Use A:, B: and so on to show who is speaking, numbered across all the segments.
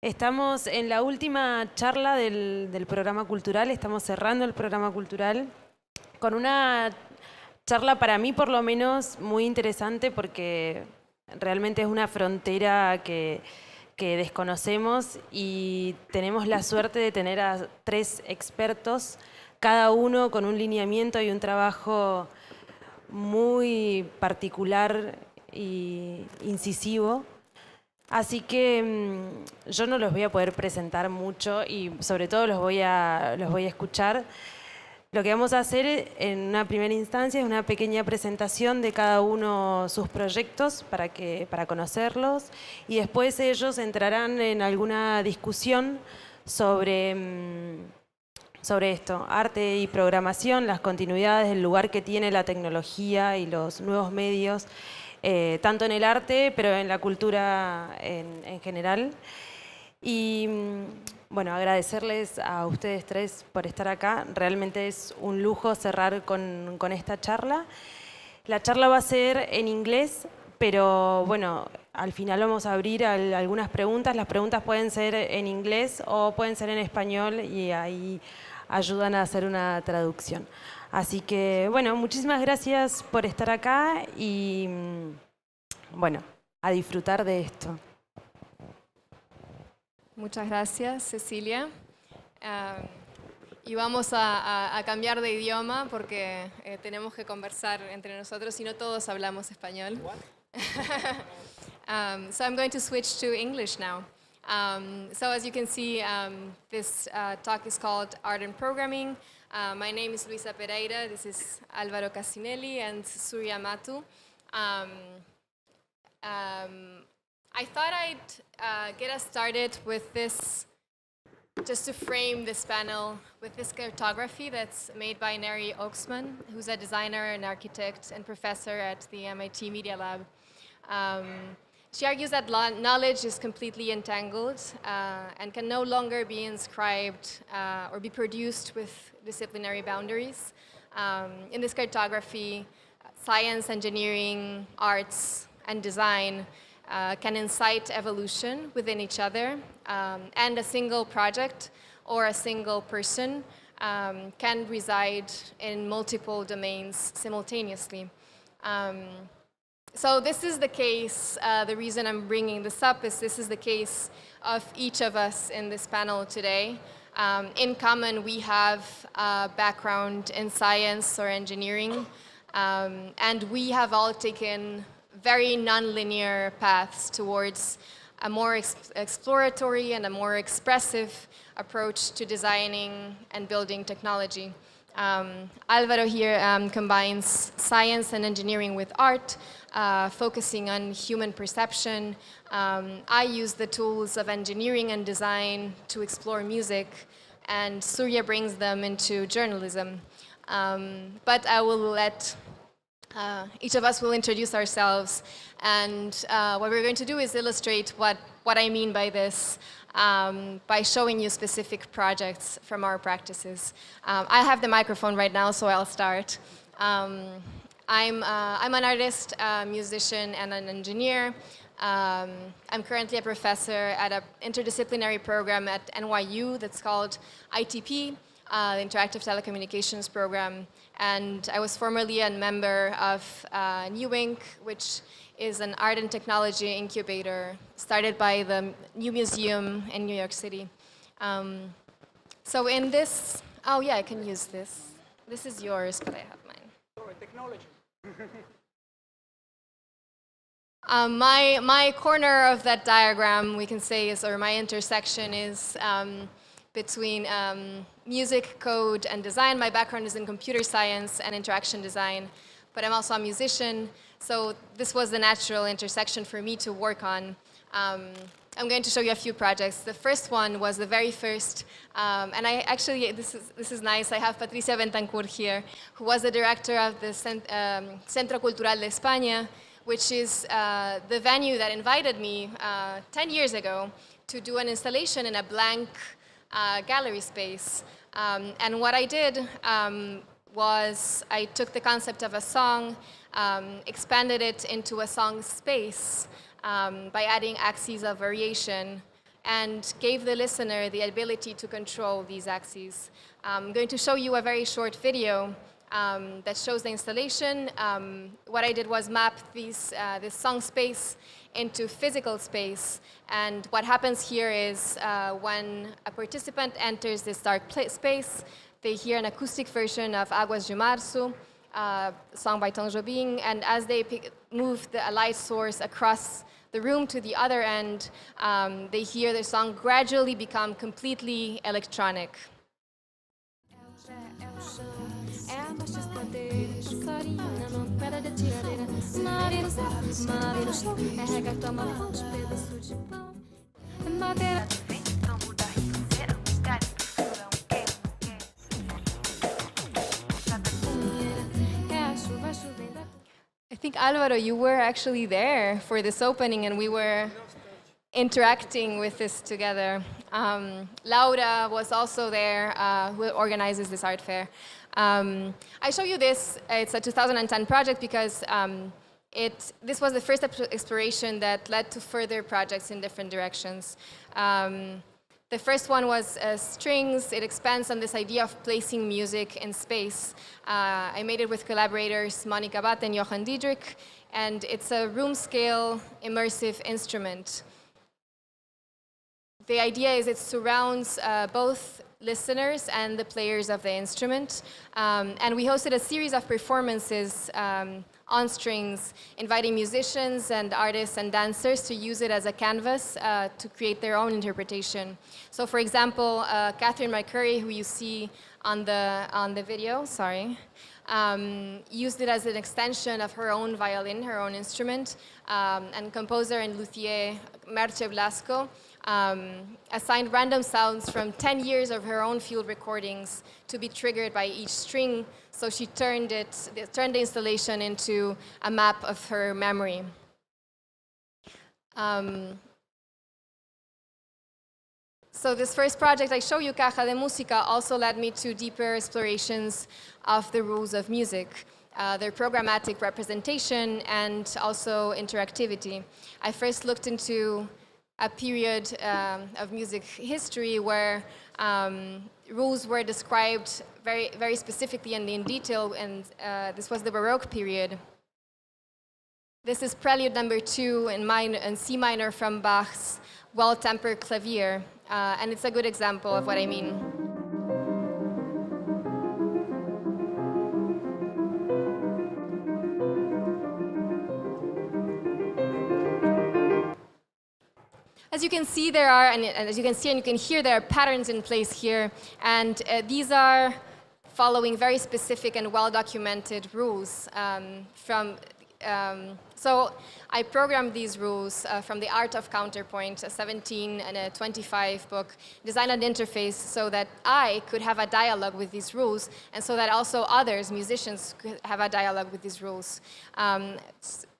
A: Estamos en la última charla del programa cultural, estamos cerrando el programa cultural con una charla para mí por lo menos muy interesante porque realmente es una frontera que desconocemos y tenemos la suerte de tener a 3 expertos, cada uno con un lineamiento y un trabajo muy particular e incisivo. Así que yo no los voy a poder presentar mucho y sobre todo los voy a escuchar. Lo que vamos a hacer en una primera instancia es una pequeña presentación de cada uno sus proyectos para conocerlos y después ellos entrarán en alguna discusión sobre esto, arte y programación, las continuidades, el lugar que tiene la tecnología y los nuevos medios, tanto en el arte, pero en la cultura en general. Y bueno, agradecerles a ustedes 3 por estar acá. Realmente es un lujo cerrar con esta charla. La charla va a ser en inglés, pero bueno, al final vamos a abrir algunas preguntas. Las preguntas pueden ser en inglés o pueden ser en español y ahí ayudan a hacer una traducción. Así que, bueno, muchísimas gracias por estar acá y, bueno, a disfrutar de esto.
B: Muchas gracias, Cecilia. Y vamos a cambiar de idioma porque tenemos que conversar entre nosotros y no todos hablamos español. So I'm going to switch to English now. So as you can see, this talk is called Art and Programming. My name is Luisa Pereira. This is Alvaro Cassinelli and Surya Mattu. I thought I'd get us started with this, just to frame this panel, with this cartography that's made by Neri Oaksman, who's a designer and architect and professor at the MIT Media Lab. She argues that knowledge is completely entangled and can no longer be inscribed or be produced with disciplinary boundaries. In this cartography, science, engineering, arts, and design can incite evolution within each other, and a single project or a single person can reside in multiple domains simultaneously. So this is the case, the reason I'm bringing this up is this is the case of each of us in this panel today. In common, we have a background in science or engineering, and we have all taken very nonlinear paths towards a more exploratory and a more expressive approach to designing and building technology. Alvaro here combines science and engineering with art, focusing on human perception. I use the tools of engineering and design to explore music, and Surya brings them into journalism. But I will let each of us will introduce ourselves, and what we're going to do is illustrate what I mean by this by showing you specific projects from our practices. I have the microphone right now, so I'll start. I'm an artist, a musician, and an engineer. I'm currently a professor at an interdisciplinary program at NYU that's called ITP, the Interactive Telecommunications Program. And I was formerly a member of New Inc., which is an art and technology incubator started by the New Museum in New York City. So in this, oh yeah, I can use this. This is yours, but I have mine.
C: Sorry, technology.
B: My corner of that diagram, we can say, is, or my intersection is between music, code, and design. My background is in computer science and interaction design, but I'm also a musician, so this was the natural intersection for me to work on. I'm going to show you a few projects. The first one was the very first, and I actually, this is nice, I have Patricia Bentancur here, who was the director of the Centro Cultural de España, which is the venue that invited me 10 years ago to do an installation in a blank gallery space. And what I did was I took the concept of a song, expanded it into a song space by adding axes of variation and gave the listener the ability to control these axes. I'm going to show you a very short video that shows the installation. What I did was map this song space into physical space. And what happens here is when a participant enters this dark space, they hear an acoustic version of Águas de Março, a song by Tom Jobim, and as they move the light source across the room to the other end, they hear the song gradually become completely electronic. I think, Alvaro, you were actually there for this opening, and we were interacting with this together. Laura was also there, who organizes this art fair. I show you this. It's a 2010 project because this was the first exploration that led to further projects in different directions. The first one was strings. It expands on this idea of placing music in space. I made it with collaborators Monica Batt and Johan Diedrich, and it's a room-scale immersive instrument. The idea is it surrounds both listeners and the players of the instrument. And we hosted a series of performances on strings, inviting musicians and artists and dancers to use it as a canvas to create their own interpretation. So for example, Catherine McCurry, who you see on the video, used it as an extension of her own violin, her own instrument, and composer and luthier Merche Blasco assigned random sounds from 10 years of her own field recordings to be triggered by each string, so she turned the installation into a map of her memory. So this first project I show you, Caja de Música, also led me to deeper explorations of the rules of music, their programmatic representation, and also interactivity. I first looked into a period of music history where rules were described very, very specifically and in detail, and this was the Baroque period. This is Prelude number 2 in C minor from Bach's Well-Tempered Clavier, and it's a good example of what I mean. As you can see, as you can see and you can hear, there are patterns in place here, and these are following very specific and well-documented rules so I programmed these rules from The Art of Counterpoint, a 17 and a 25 book, designed an interface so that I could have a dialogue with these rules, and so that also others, musicians, could have a dialogue with these rules.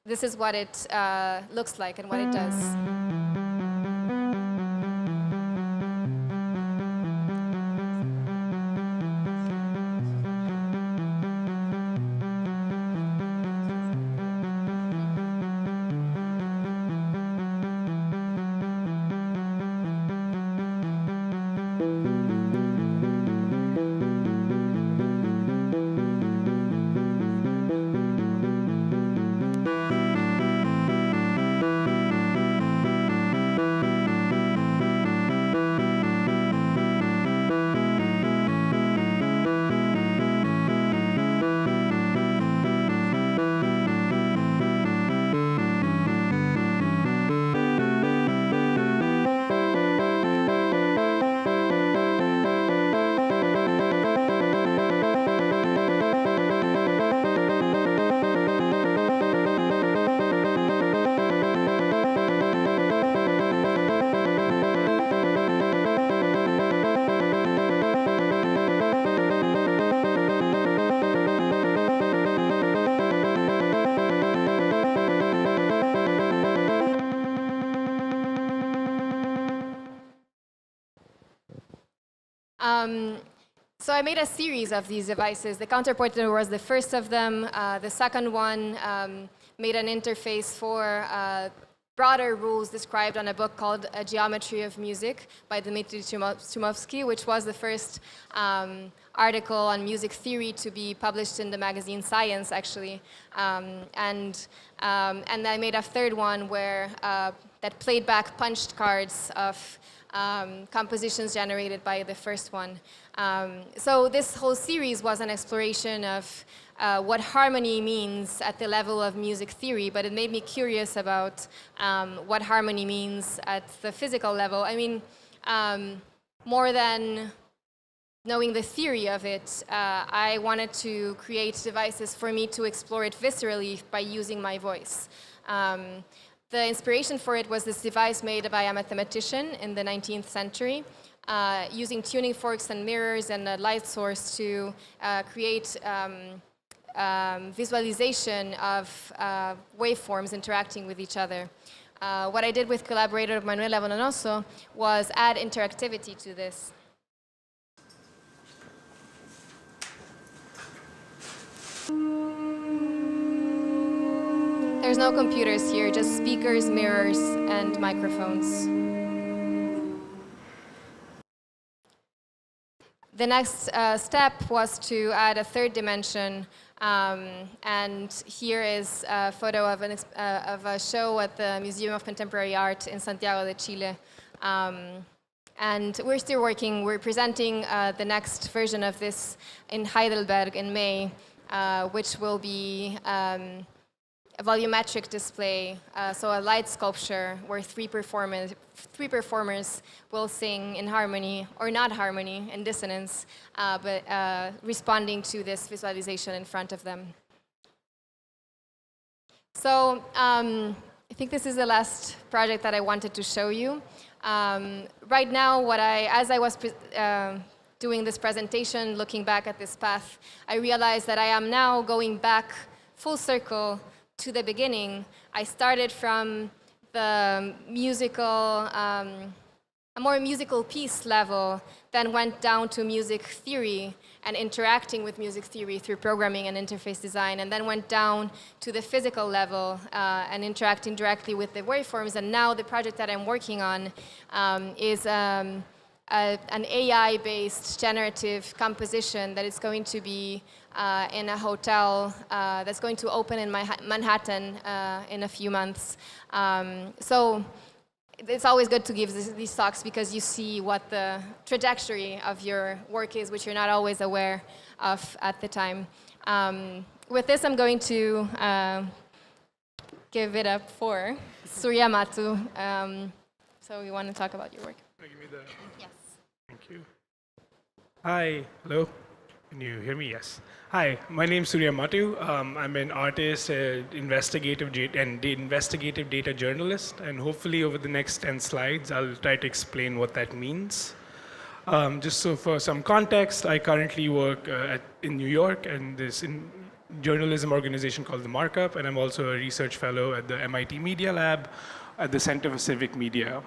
B: This is what it looks like and what it does. So I made a series of these devices. The counterpoint was the first of them. The second one made an interface for broader rules described on a book called A Geometry of Music by Dmitry Strumovsky, which was the first article on music theory to be published in the magazine Science, actually. And I made a third one where that played back punched cards of compositions generated by the first one. So this whole series was an exploration of what harmony means at the level of music theory, but it made me curious about what harmony means at the physical level. I mean, more than knowing the theory of it, I wanted to create devices for me to explore it viscerally by using my voice. The inspiration for it was this device made by a mathematician in the 19th century, using tuning forks and mirrors and a light source to create visualization of waveforms interacting with each other. What I did with collaborator Manuela Bononoso was add interactivity to this. There's no computers here, just speakers, mirrors, and microphones. The next step was to add a third dimension, and here is a photo of a show at the Museum of Contemporary Art in Santiago de Chile. And we're still working. We're presenting the next version of this in Heidelberg in May, which will be a volumetric display, so a light sculpture where three performers will sing in harmony, or not harmony, in dissonance, but responding to this visualization in front of them. So I think this is the last project that I wanted to show you. Right now, as I was doing this presentation, looking back at this path, I realized that I am now going back full circle to the beginning. I started from the musical, a more musical piece level, then went down to music theory and interacting with music theory through programming and interface design, and then went down to the physical level and interacting directly with the waveforms. And now the project that I'm working on is an AI-based generative composition that is going to be in a hotel that's going to open in Manhattan in a few months. So it's always good to give these talks because you see what the trajectory of your work is, which you're not always aware of at the time. With this, I'm going to give it up for Surya Mattu. So we want to talk about your work.
C: Give me the...
B: Yes.
C: Thank you. Hi, hello. Can you hear me? Yes. Hi, my name is Surya Mattu. I'm an artist, investigative data journalist, and hopefully over the next 10 slides, I'll try to explain what that means. Just so for some context, I currently work in New York and this journalism organization called The Markup, and I'm also a research fellow at the MIT Media Lab at the Center for Civic Media.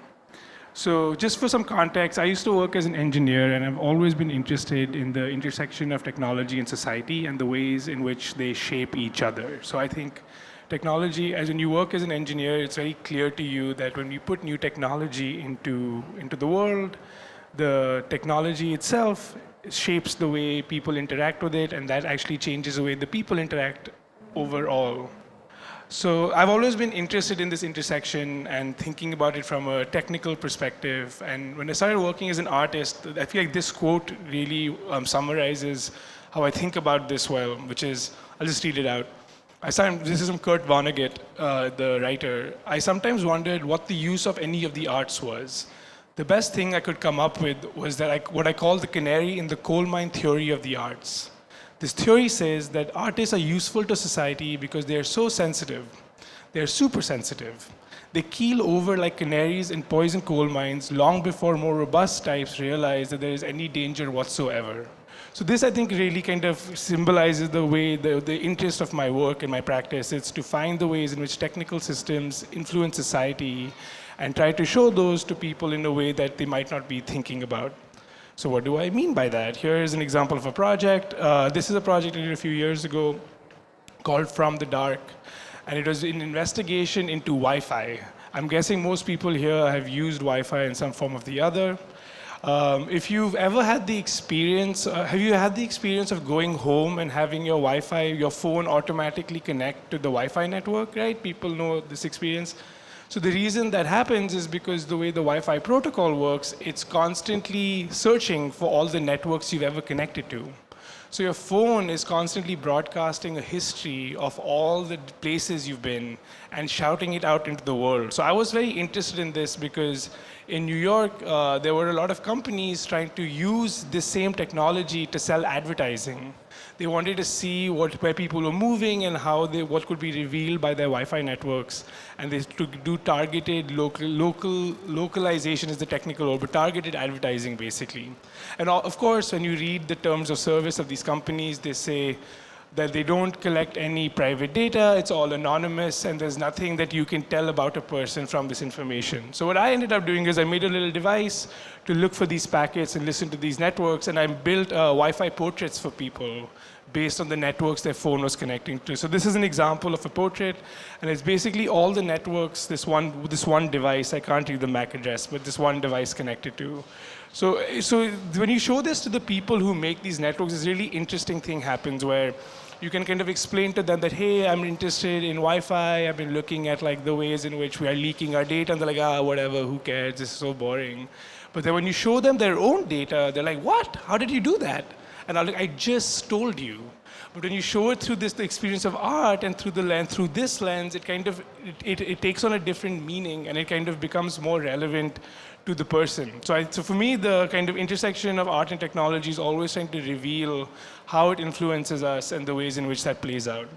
C: So just for some context, I used to work as an engineer, and I've always been interested in the intersection of technology and society and the ways in which they shape each other. So I think technology, as when you work as an engineer, it's very clear to you that when you put new technology into the world, the technology itself shapes the way people interact with it, and that actually changes the way the people interact overall. So I've always been interested in this intersection and thinking about it from a technical perspective. And when I started working as an artist, I feel like this quote really summarizes how I think about this well, which is, I'll just read it out. This is from Kurt Vonnegut, the writer. I sometimes wondered what the use of any of the arts was. The best thing I could come up with was that what I call the canary in the coal mine theory of the arts. This theory says that artists are useful to society because they are so sensitive. They are super sensitive. They keel over like canaries in poison coal mines long before more robust types realize that there is any danger whatsoever. So this, I think, really kind of symbolizes the way, the interest of my work and my practice. It's to find the ways in which technical systems influence society and try to show those to people in a way that they might not be thinking about. So what do I mean by that? Here is an example of a project. This is a project I did a few years ago called From the Dark. And it was an investigation into Wi-Fi. I'm guessing most people here have used Wi-Fi in some form or the other. If you've ever had the experience, have you had the experience of going home and having your Wi-Fi, your phone automatically connect to the Wi-Fi network, right? People know this experience. So the reason that happens is because the way the Wi-Fi protocol works, it's constantly searching for all the networks you've ever connected to. So your phone is constantly broadcasting a history of all the places you've been and shouting it out into the world. So I was very interested in this because in New York, there were a lot of companies trying to use this same technology to sell advertising. They wanted to see where people were moving and what could be revealed by their Wi-Fi networks. And they to do targeted localization is the technical word, but targeted advertising basically. And of course, when you read the terms of service of these companies, they say that they don't collect any private data, it's all anonymous, and there's nothing that you can tell about a person from this information. So what I ended up doing is I made a little device to look for these packets and listen to these networks, and I built Wi-Fi portraits for people based on the networks their phone was connecting to. So this is an example of a portrait, and it's basically all the networks this one device, I can't read the MAC address, but this one device connected to. So when you show this to the people who make these networks, this really interesting thing happens where you can kind of explain to them that, hey, I'm interested in Wi-Fi, I've been looking at like the ways in which we are leaking our data, and they're like, whatever, who cares, this is so boring. But then when you show them their own data, they're like, what? How did you do that? And I'm like, I just told you. But when you show it through the experience of art and through this lens, it kind of, it takes on a different meaning and it kind of becomes more relevant to the person. So for me, the kind of intersection of art and technology is always trying to reveal how it influences us and the ways in which that plays out.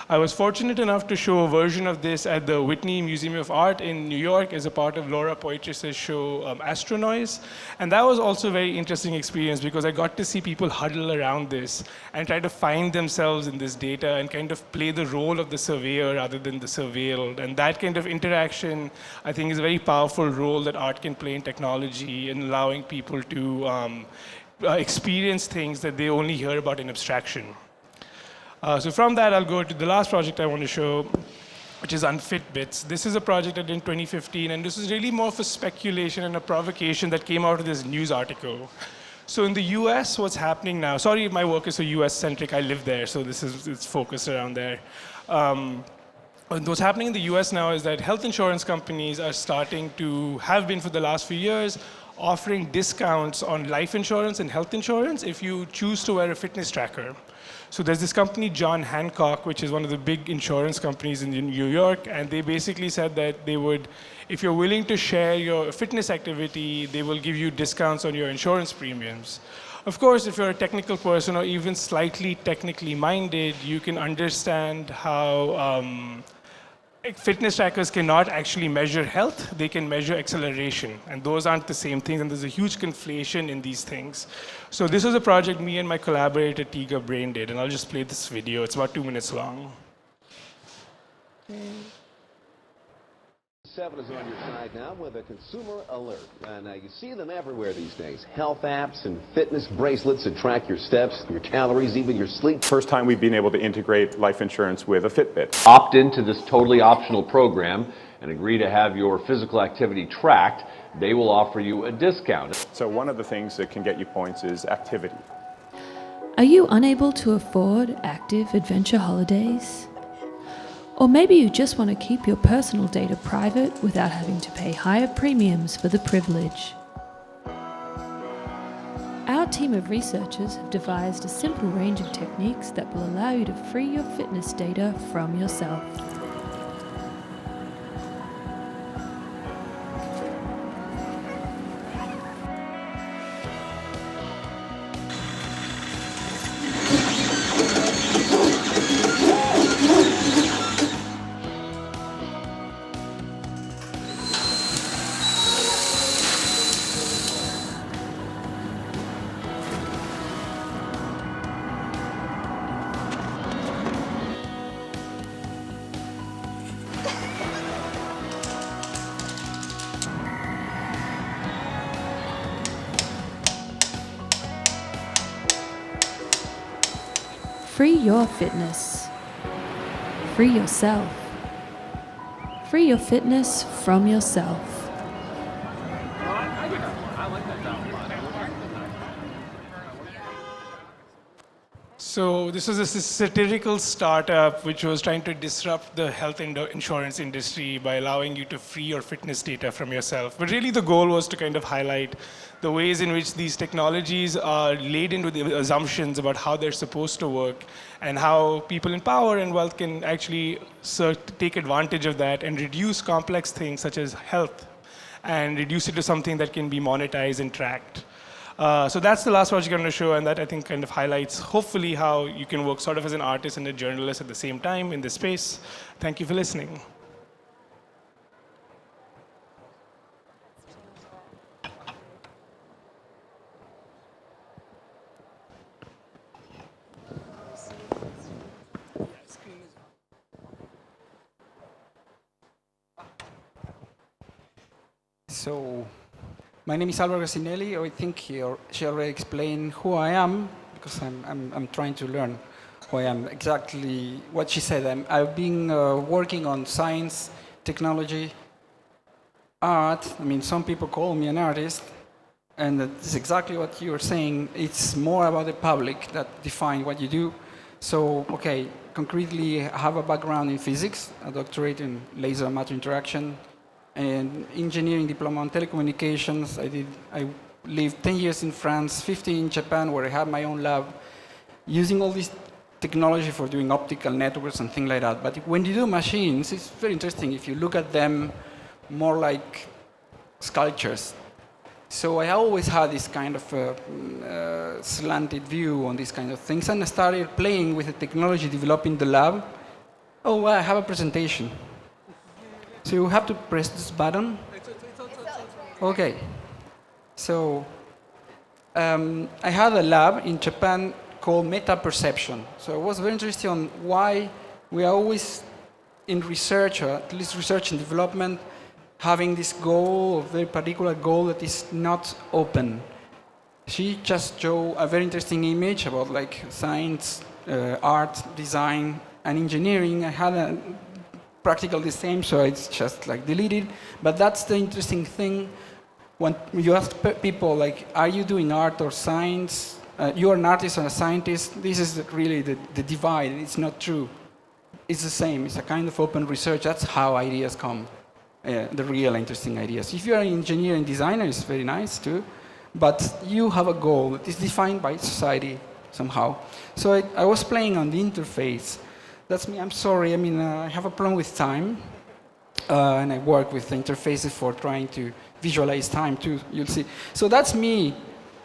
C: I was fortunate enough to show a version of this at the Whitney Museum of Art in New York as a part of Laura Poitras' show Astronoise. And that was also a very interesting experience because I got to see people huddle around this and try to find themselves in this data and kind of play the role of the surveyor rather than the surveilled. And that kind of interaction, I think, is a very powerful role that art can play in technology in allowing people to experience things that they only hear about in abstraction. So from that, I'll go to the last project I want to show, which is Unfit Bits. This is a project I did in 2015, and this is really more of a speculation and a provocation that came out of this news article. So in the US, what's happening now, sorry, my work is so US-centric, I live there, so it's focused around there. What's happening in the US now is that health insurance companies are starting to, have been for the last few years, offering discounts on life insurance and health insurance if you choose to wear a fitness tracker. So there's this company, John Hancock, which is one of the big insurance companies in New York, and they basically said that they would, if you're willing to share your fitness activity, they will give you discounts on your insurance premiums. Of course, if you're a technical person or even slightly technically minded, you can understand how fitness trackers cannot actually measure health, they can measure acceleration. And those aren't the same things, and there's a huge conflation in these things. So this was a project me and my collaborator, Tiga Brain did, and I'll just play this video. It's about 2 minutes long.
D: 7 is on your side now with a consumer alert. Now you see them everywhere these days. Health apps and fitness bracelets that track your steps, your calories, even your sleep.
E: First time we've been able to integrate life insurance with a Fitbit.
D: Opt into this totally optional program and agree to have your physical activity tracked. They will offer you a discount.
E: So one of the things that can get you points is activity.
F: Are you unable to afford active adventure holidays? Or maybe you just want to keep your personal data private without having to pay higher premiums for the privilege. Our team of researchers have devised a simple range of techniques that will allow you to free your fitness data from yourself. Free your fitness. Free yourself. Free your fitness from yourself.
C: So this was a satirical startup which was trying to disrupt the health insurance industry by allowing you to free your fitness data from yourself. But really the goal was to kind of highlight the ways in which these technologies are laden with assumptions about how they're supposed to work and how people in power and wealth can actually take advantage of that and reduce complex things such as health and reduce it to something that can be monetized and tracked. So that's the last project I'm going to show, and that I think kind of highlights, hopefully, how you can work sort of as an artist and a journalist at the same time in this space. Thank you for listening.
G: So, my name is Alvaro Cassinelli. I think she already explained who I am, because I'm trying to learn who I am, exactly what she said. I've been working on science, technology, art. I mean, some people call me an artist, and that's exactly what you were saying. It's more about the public that define what you do. So, okay, concretely, I have a background in physics, a doctorate in laser matter interaction, and engineering diploma on telecommunications. I lived 10 years in France, 15 in Japan, where I had my own lab, using all this technology for doing optical networks and things like that. But when you do machines, it's very interesting if you look at them more like sculptures. So I always had this kind of slanted view on these kind of things, and I started playing with the technology developed in the lab. Oh, well, I have a presentation. So you have to press this button. Okay. So I had a lab in Japan called meta-perception. So I was very interested on why we are always in research, or at least research and development, having this goal, a very particular goal that is not open. She just showed a very interesting image about like science, art, design, and engineering. I had a practical the same, so it's just like deleted. But that's the interesting thing when you ask people like, are you doing art or science? You're an artist or a scientist. This is really the divide. It's not true. It's the same. It's a kind of open research. That's how ideas come, the real interesting ideas. If you're an engineer and designer, it's very nice too. But you have a goal that is defined by society somehow. So I was playing on the interface. That's me. I'm sorry. I mean, I have a problem with time, and I work with interfaces for trying to visualize time too. You'll see. So that's me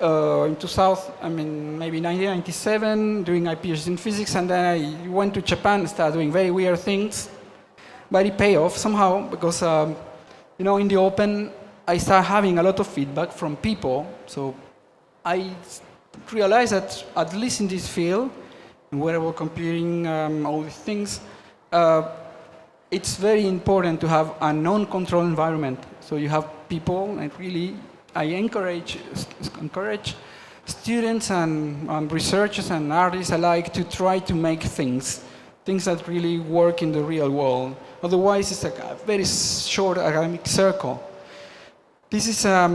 G: in 2000. I mean, maybe 1997, doing my PhD in physics, and then I went to Japan and started doing very weird things. But it paid off somehow because, you know, in the open, I started having a lot of feedback from people. So I realized that at least in this field, wearable computing, all these things, it's very important to have a non-controlled environment. So you have people, and really, I encourage students and researchers and artists alike to try to make things that really work in the real world. Otherwise, it's like a very short academic circle. This is a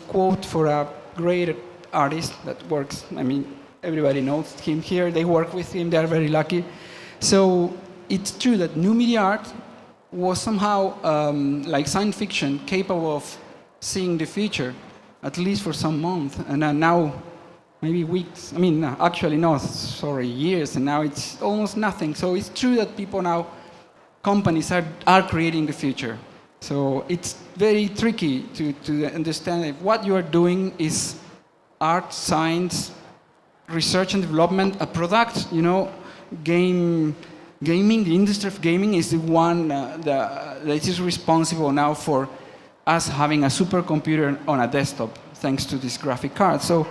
G: quote for a great artist that works, I mean, everybody knows him here, they work with him, they are very lucky. So it's true that new media art was somehow like science fiction, capable of seeing the future, at least for some months, and now maybe weeks, I mean, actually no, sorry, years, and now it's almost nothing. So it's true that people now, companies are creating the future. So it's very tricky to understand if what you are doing is art, science, research and development, a product, you know, gaming, the industry of gaming is the one that is responsible now for us having a supercomputer on a desktop, thanks to this graphic card. So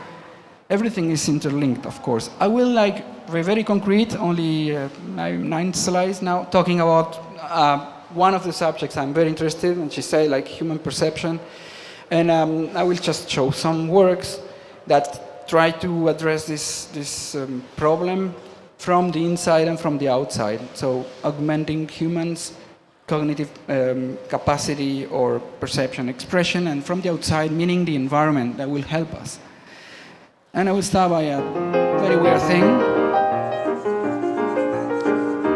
G: everything is interlinked, of course. I will very concrete, only 9 slides now, talking about one of the subjects I'm very interested in, she said like human perception. And I will just show some works that try to address this problem from the inside and from the outside. So augmenting humans cognitive capacity or perception expression, and from the outside, meaning the environment that will help us. And I will start by a very weird thing.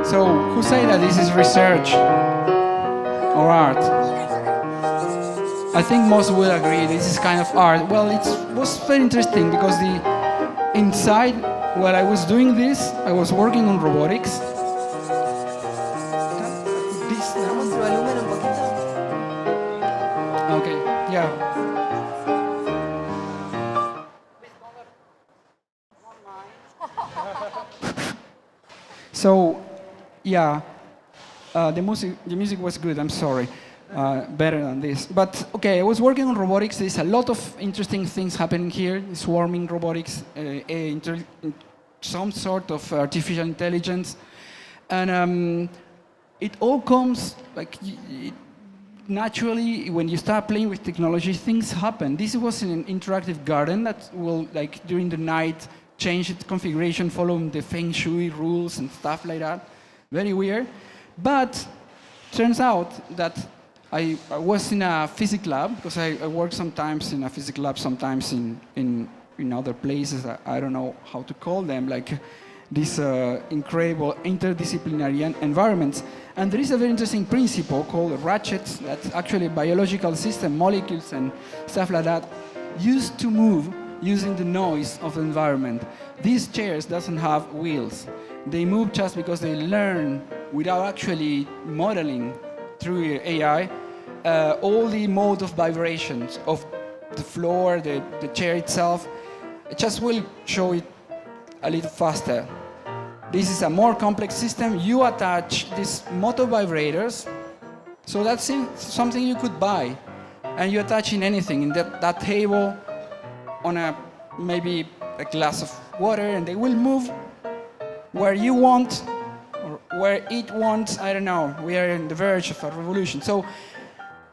G: So, who say that this is research or art? I think most will agree this is kind of art. Well, it was very interesting because inside, while I was doing this, I was working on robotics. Okay, yeah. So, yeah, the music was good. I'm sorry, better than this. But okay, I was working on robotics. There's a lot of interesting things happening here. Swarming robotics, some sort of artificial intelligence, and it all comes like naturally when you start playing with technology. Things happen. This was in an interactive garden that will, like during the night, change its configuration following the feng shui rules and stuff like that. Very weird. But turns out that I was in a physics lab, because I work sometimes in a physics lab, sometimes in other places. I don't know how to call them, like these incredible interdisciplinary environments. And there is a very interesting principle called ratchets, that's actually a biological system, molecules and stuff like that, used to move using the noise of the environment. These chairs doesn't have wheels. They move just because they learn without actually modeling through AI all the mode of vibrations of the floor, the chair itself. It just will show it a little faster. This is a more complex system. You attach these motor vibrators, so that's something you could buy, and you attach in anything, in that table, on maybe a glass of water, and they will move where you want, or where it wants. I don't know. We are on the verge of a revolution. So,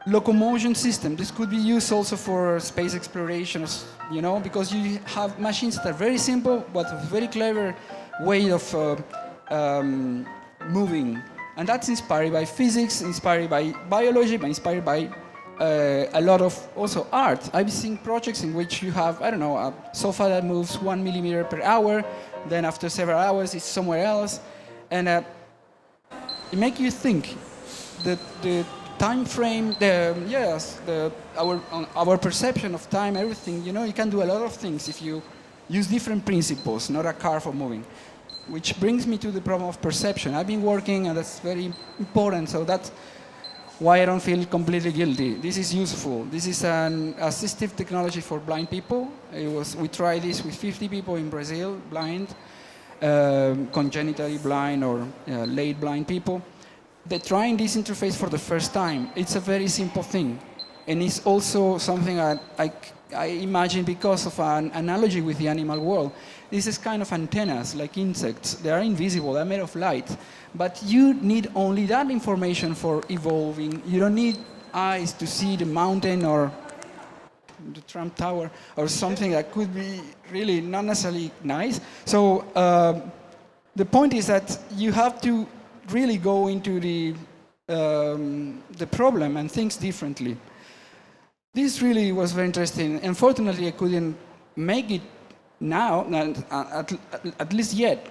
G: locomotion system. This could be used also for space exploration, because you have machines that are very simple, but a very clever way of moving. And that's inspired by physics, inspired by biology, but inspired by a lot of also art. I've seen projects in which you have, a sofa that moves 1 millimeter per hour, then after several hours it's somewhere else, and it makes you think that the time frame, our perception of time, everything, you can do a lot of things if you use different principles, not a car for moving. Which brings me to the problem of perception. I've been working, and that's very important, so that's why I don't feel completely guilty. This is useful. This is an assistive technology for blind people. We tried this with 50 people in Brazil, blind, congenitally blind or late blind people. They're trying this interface for the first time. It's a very simple thing. And it's also something I imagine because of an analogy with the animal world. This is kind of antennas, like insects. They are invisible, they're made of light. But you need only that information for evolving. You don't need eyes to see the mountain or the Trump Tower or something that could be really not necessarily nice. So the point is that you have to really go into the problem and think differently. This really was very interesting. Unfortunately, I couldn't make it now, at least yet,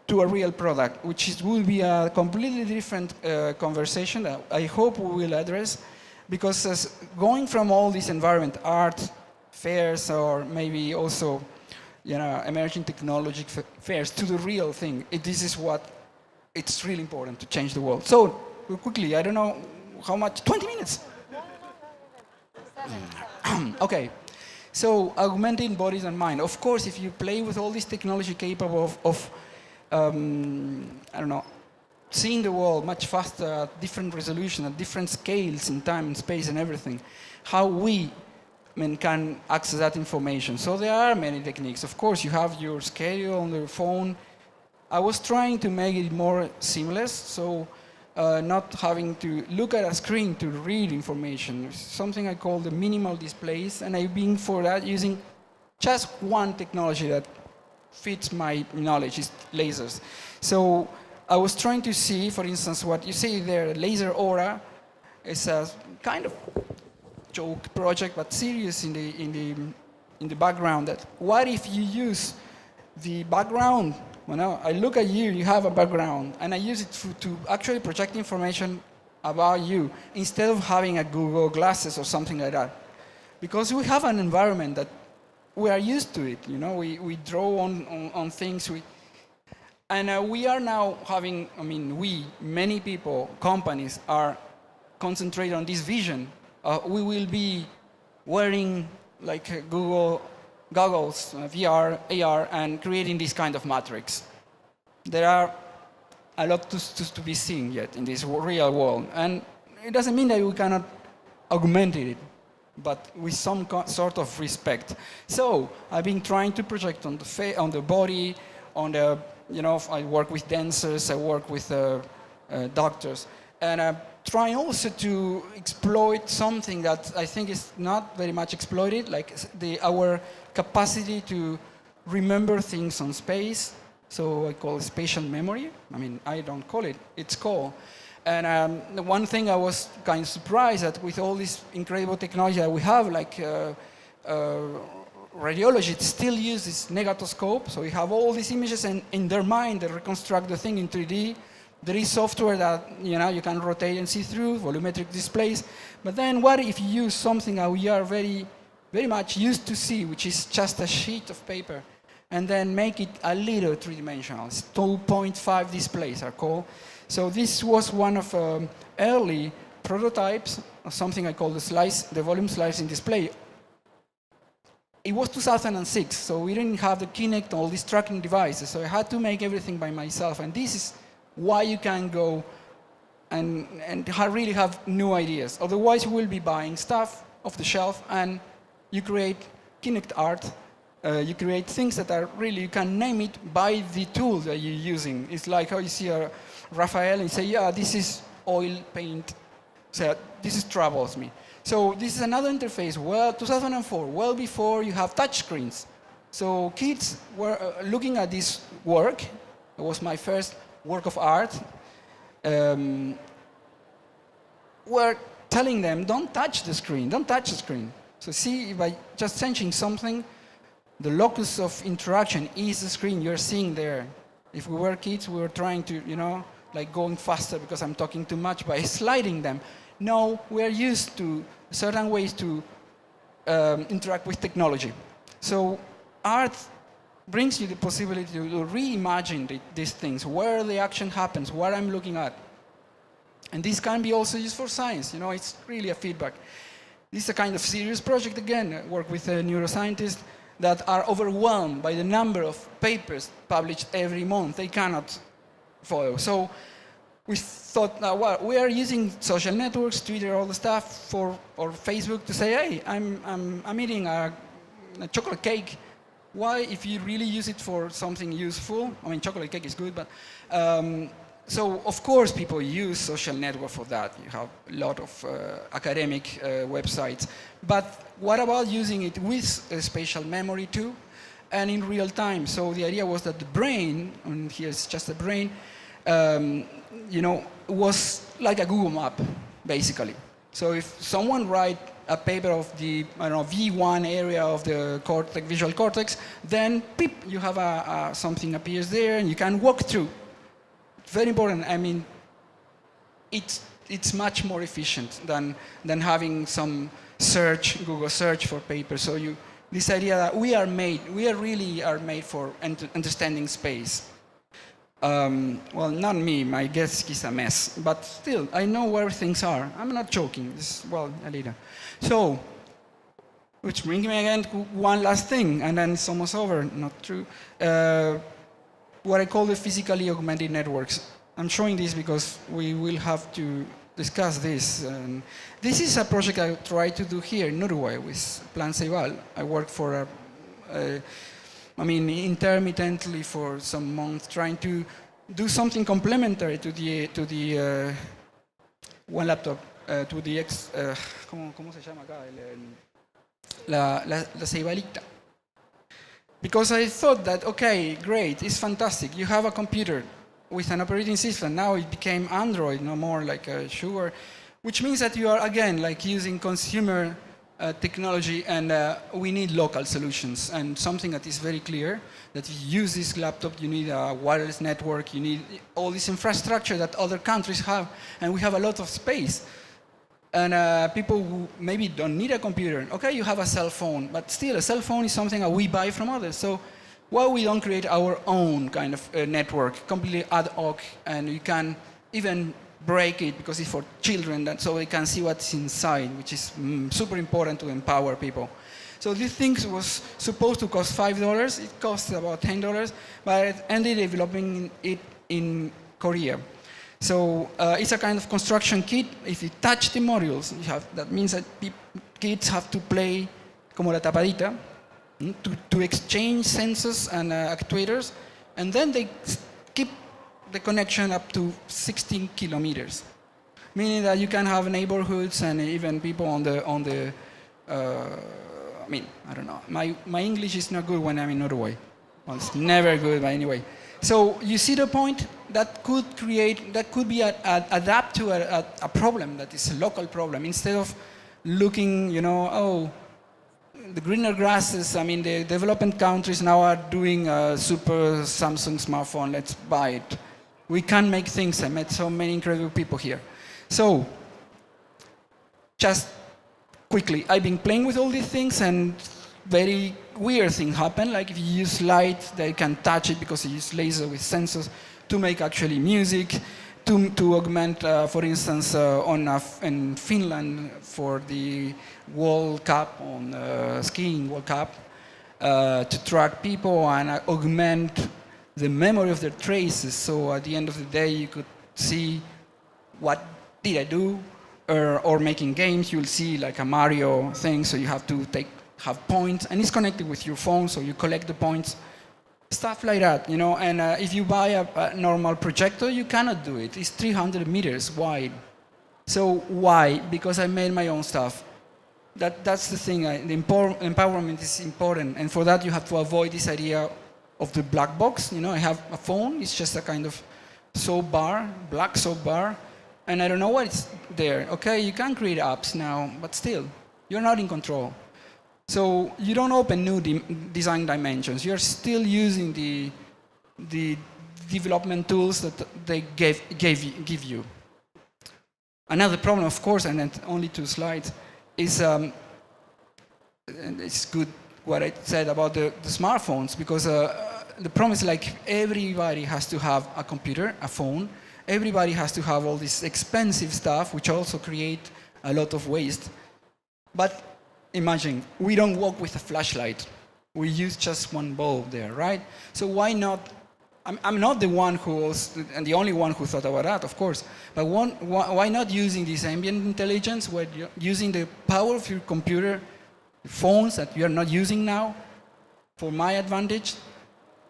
G: to a real product, which will be a completely different conversation that I hope we will address, because going from all this environment, art fairs, or maybe also emerging technology fairs, to the real thing, this is what it's really important to change the world. So, quickly, I don't know how much, 20 minutes? Okay, so augmenting bodies and mind. Of course, if you play with all this technology capable of seeing the world much faster at different resolution, at different scales in time and space and everything, how we can access that information. So there are many techniques. Of course, you have your schedule on your phone. I was trying to make it more seamless, so not having to look at a screen to read information. Something I call the minimal displays, and I've been for that using just one technology that fits my knowledge, is lasers. So I was trying to see, for instance, what you see there, laser aura, is a kind of joke project, but serious in the background. That what if you use the background? Well, I look at you, you have a background, and I use it to actually project information about you instead of having a Google Glasses or something like that. Because we have an environment that we are used to it, you know, we draw on things, and we are now having, many people, companies are concentrated on this vision. We will be wearing like Google goggles, VR, AR, and creating this kind of matrix. There are a lot to be seen yet in this real world, and it doesn't mean that we cannot augment it, but with some sort of respect. So I've been trying to project on the body, on the, I work with dancers, I work with doctors, and I'm trying also to exploit something that I think is not very much exploited, like our capacity to remember things on space. So I call it spatial memory. I don't call it, it's called. And the one thing I was kind of surprised at with all this incredible technology that we have, like radiology still uses negatoscope. So we have all these images, and in their mind they reconstruct the thing in 3D. There is software that you can rotate and see through, volumetric displays. But then what if you use something that we are very, very much used to see, which is just a sheet of paper, and then make it a little three-dimensional? 2.5 displays are called. So this was one of early prototypes of something I call the volume slicing display. It was 2006, so we didn't have the Kinect, all these tracking devices, so I had to make everything by myself. And this is why you can go and really have new ideas. Otherwise, you will be buying stuff off the shelf, and you create Kinect art. You create things that are really, you can name it by the tool that you're using. It's like how you see a Raphael and you say, yeah, this is oil paint. So this troubles me. So this is another interface. Well, 2004, well before you have touchscreens. So kids were looking at this work. It was my first work of art. We're telling them, don't touch the screen, don't touch the screen. So see, by just changing something, the locus of interaction is the screen you're seeing there. If we were kids, we were trying to, like going faster because I'm talking too much by sliding them. No, we're used to certain ways to interact with technology. So art brings you the possibility to reimagine these things, where the action happens, what I'm looking at. And this can be also used for science. It's really a feedback. This is a kind of serious project again. I work with neuroscientists that are overwhelmed by the number of papers published every month. They cannot follow. So we thought, well, we are using social networks, Twitter, all the stuff, or Facebook to say, hey, I'm eating a chocolate cake. Why, if you really use it for something useful? Chocolate cake is good, but so of course people use social network for that. You have a lot of academic websites. But what about using it with spatial memory too, and in real time? So the idea was that the brain, and here's just the brain, was like a Google map, basically. So if someone write a paper of the V1 area of the cortex, visual cortex, then beep, you have something appears there, and you can walk through. Very important. It's much more efficient than having some search, Google search for papers. So this idea that we really are made for understanding space. Well, not me, my desk is a mess, but still, I know where things are. I'm not joking, a little. So, which brings me again to one last thing, and then it's almost over, not true. What I call the physically augmented networks. I'm showing this because we will have to discuss this. This is a project I try to do here in Uruguay with Plan Ceibal. I work for intermittently for some months, trying to do something complementary to the one laptop, to the ¿cómo se llama acá? La Ceibalita. Because I thought that, okay, great, it's fantastic. You have a computer, with an operating system. Now it became Android, no more like a sugar, which means that you are again like using consumer technology, and we need local solutions. And something that is very clear, that if you use this laptop, you need a wireless network, you need all this infrastructure that other countries have, and we have a lot of space. And people who maybe don't need a computer, okay, you have a cell phone, but still a cell phone is something that we buy from others. So why we don't create our own kind of network, completely ad hoc, and you can even break it because it's for children, so they can see what's inside, which is super important to empower people. So this thing was supposed to cost $5. It cost about $10, but I ended developing it in Korea. So it's a kind of construction kit. If you touch the modules, that means that kids have to play como la tapadita, to exchange sensors and actuators, and then they keep the connection up to 16 kilometers, meaning that you can have neighborhoods and even people on the I mean, I don't know. My English is not good when I'm in Uruguay. Well, it's never good, but anyway. So you see the point? That could be adapt to a problem that is a local problem, instead of looking, you know, oh, the greener grasses. I mean, the developing countries now are doing a super Samsung smartphone. Let's buy it. We can make things. I met so many incredible people here. So, just quickly, I've been playing with all these things, and very weird things happen. Like if you use light, they can touch it because you use laser with sensors to make actually music, to augment, for instance, in Finland for the World Cup, on skiing World Cup, to track people and augment the memory of their traces. So at the end of the day, you could see what did I do, or making games, you'll see like a Mario thing, so you have to have points, and it's connected with your phone, so you collect the points, stuff like that, you know. And if you buy a normal projector, you cannot do it. It's 300 meters wide. So why? Because I made my own stuff. That's the thing. The empowerment is important, and for that you have to avoid this idea of the black box. You know, I have a phone. It's just a kind of soap bar, black soap bar, and I don't know what's there. Okay, you can create apps now, but still, you're not in control. So you don't open new design dimensions. You're still using the development tools that they give you. Another problem, of course, and then only 2 slides, is and it's good what I said about the smartphones, because the problem is like everybody has to have a computer, a phone. Everybody has to have all this expensive stuff, which also create a lot of waste. But imagine, we don't walk with a flashlight. We use just one bulb there, right? So why not? I'm not the one who was, and the only one who thought about that, of course. But why not using this ambient intelligence, where you're using the power of your computer, phones that you are not using now, for my advantage?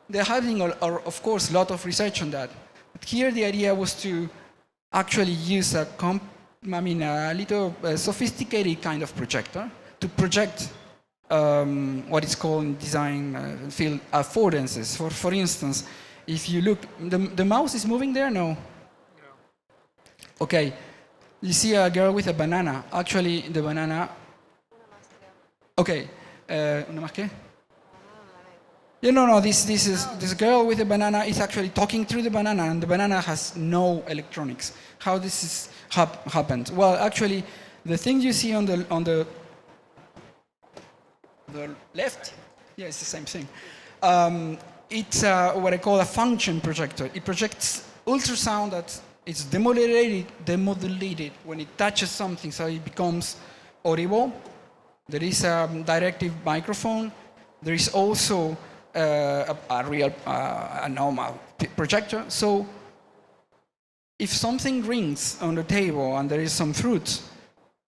G: They're having, of course, a lot of research on that. But here the idea was to actually use a little sophisticated kind of projector to project what is called in design field affordances. For instance, if you look, the mouse is moving there? No? Okay, you see a girl with a banana. Actually, the banana... Okay, ¿una más qué? Yeah, no, this girl with a banana is actually talking through the banana, and the banana has no electronics. How this is happened? Well, actually, the thing you see on the left, yeah, it's the same thing. It's what I call a function projector. It projects ultrasound that is demodulated when it touches something, so it becomes audible. There is a directive microphone. There is also a real, a normal projector. So if something rings on the table and there is some fruit,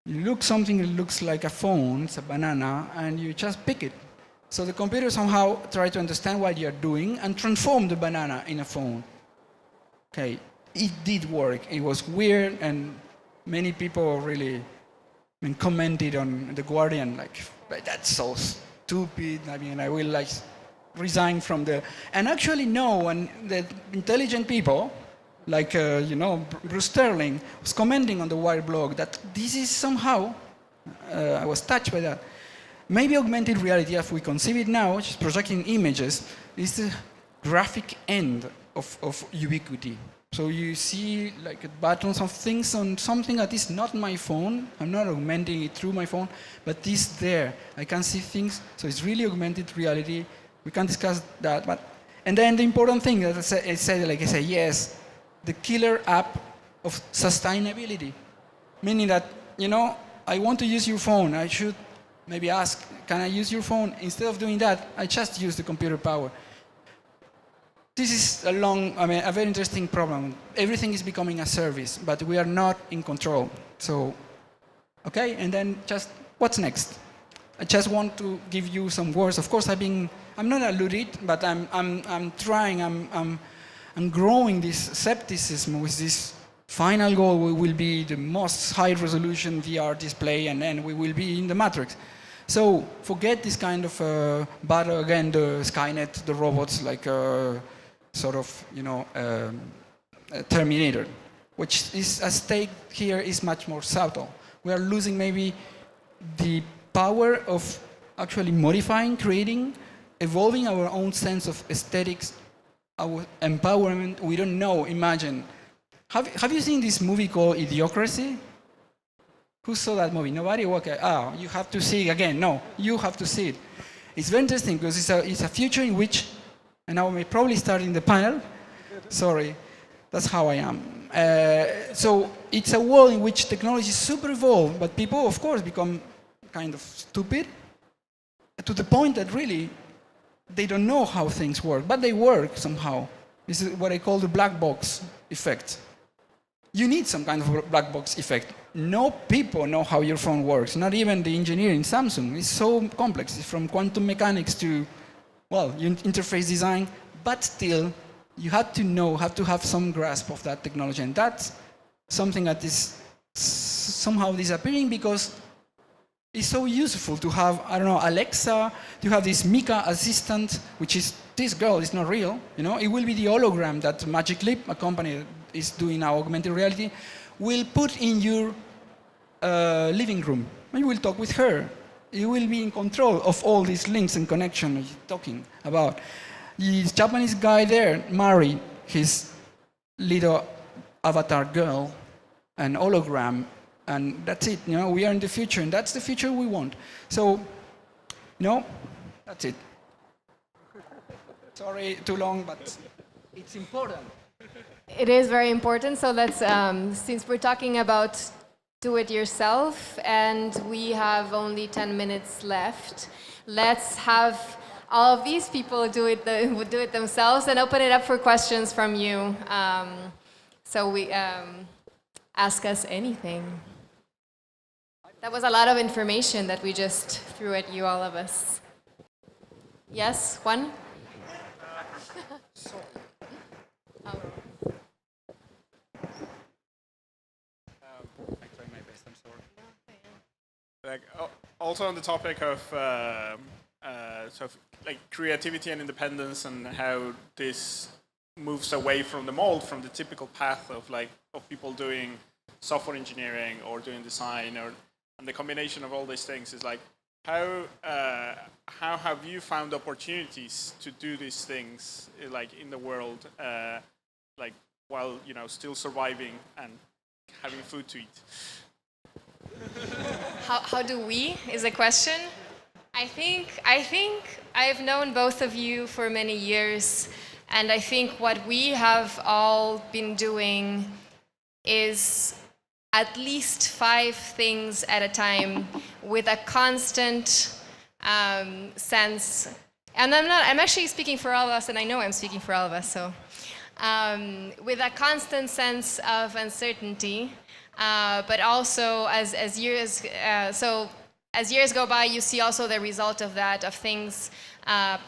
G: you look something that looks like a phone, it's a banana, and you just pick it. So the computer somehow tries to understand what you're doing and transform the banana in a phone. Okay, it did work. It was weird, and many people really commented on The Guardian, like, that's so stupid. I mean, I will like resign from the... And actually know, and the intelligent people, like, Bruce Sterling, was commenting on the Wire blog that this is somehow, I was touched by that, maybe augmented reality, as we conceive it now, which is projecting images, is the graphic end of ubiquity. So you see like buttons of things on something that is not my phone. I'm not augmenting it through my phone, but it's there. I can see things, so it's really augmented reality. We can discuss that, but... And then the important thing that I say, yes, the killer app of sustainability. Meaning that, I want to use your phone. I should maybe ask, can I use your phone? Instead of doing that, I just use the computer power. This is a very interesting problem. Everything is becoming a service, but we are not in control. So, okay, and then just, what's next? I just want to give you some words. Of course, I'm not alluded, but I'm trying, I'm growing this skepticism with this final goal. We will be the most high-resolution VR display, and then we will be in the Matrix. So forget this kind of battle again, the Skynet, the robots, like Terminator, which is at stake here is much more subtle. We are losing maybe the power of actually modifying, creating, evolving our own sense of aesthetics, our empowerment. We don't know, imagine. Have you seen this movie called Idiocracy? Who saw that movie? Nobody? Okay. You have to see it again. No, you have to see it. It's very interesting because it's a future in which, and I may probably start in the panel. Sorry, that's how I am. So it's a world in which technology is super evolved, but people, of course, become kind of stupid to the point that really they don't know how things work, but they work somehow. This is what I call the black box effect. You need some kind of black box effect. No people know how your phone works, not even the engineer in Samsung. It's so complex. It's from quantum mechanics to, interface design, but still, you have to have some grasp of that technology. And that's something that is somehow disappearing because it's so useful to have, Alexa, to have this Mika assistant, which is, this girl is not real, It will be the hologram that Magic Leap, a company that is doing now augmented reality, will put in your living room. And you will talk with her. You will be in control of all these links and connections you're talking about. This Japanese guy there married his little avatar girl, an hologram, and that's it. We are in the future, and that's the future we want. So, that's it. Sorry, too long, but it's important.
B: It is very important. So let's, since we're talking about do it yourself, and we have only 10 minutes left, let's have all of these people do it themselves and open it up for questions from you. So we ask us anything. That was a lot of information that we just threw at you, all of us. Yes, Juan?
H: Also on the topic of creativity and independence and how this moves away from the mold, from the typical path of people doing software engineering or doing design, and the combination of all these things is how have you found opportunities to do these things in the world while still surviving and having food to eat?
B: How do we is a question. I think I've known both of you for many years, and I think what we have all been doing is at least 5 things at a time with a constant sense. And I'm actually speaking for all of us, and I know I'm speaking for all of us, so with a constant sense of uncertainty. But also, as years go by, you see also the result of that, of things